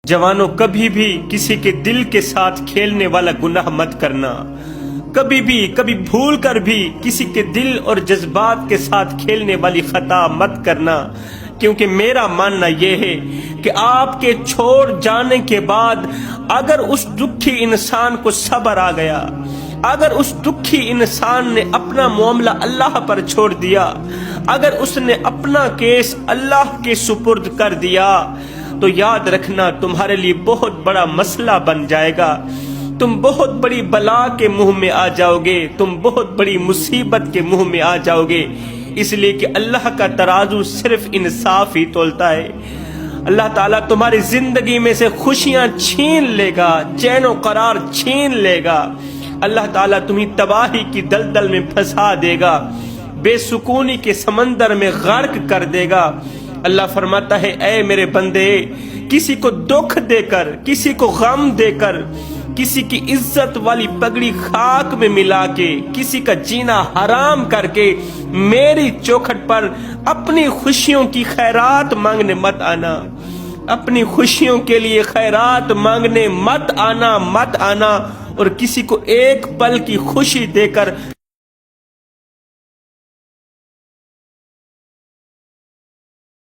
جوانوں، کبھی بھی کسی کے دل کے ساتھ کھیلنے والا گناہ مت کرنا، کبھی بھول کر بھی کسی کے دل اور جذبات کے ساتھ کھیلنے والی خطا مت کرنا، کیونکہ میرا ماننا یہ ہے کہ آپ کے چھوڑ جانے کے بعد اگر اس دکھی انسان کو صبر آ گیا، اگر اس دکھی انسان نے اپنا معاملہ اللہ پر چھوڑ دیا، اگر اس نے اپنا کیس اللہ کے سپرد کر دیا، تو یاد رکھنا تمہارے لیے بہت بڑا مسئلہ بن جائے گا، تم بہت بڑی بلا کے منہ میں آ جاؤ گے، تم بہت بڑی مصیبت کے منہ میں آ جاؤ گے، اس لیے کہ اللہ کا ترازو صرف انصاف ہی تولتا ہے۔ اللہ تعالیٰ تمہاری زندگی میں سے خوشیاں چھین لے گا، چین و قرار چھین لے گا، اللہ تعالیٰ تمہیں تباہی کی دلدل میں پھنسا دے گا، بے سکونی کے سمندر میں غرق کر دے گا۔ اللہ فرماتا ہے، اے میرے بندے، کسی کو دکھ دے کر، کسی کو غم دے کر، کسی کی عزت والی پگڑی خاک میں ملا کے، کسی کا جینا حرام کر کے میری چوکھٹ پر اپنی خوشیوں کی خیرات مانگنے مت آنا، اپنی خوشیوں کے لیے خیرات مانگنے مت آنا اور کسی کو ایک پل کی خوشی دے کر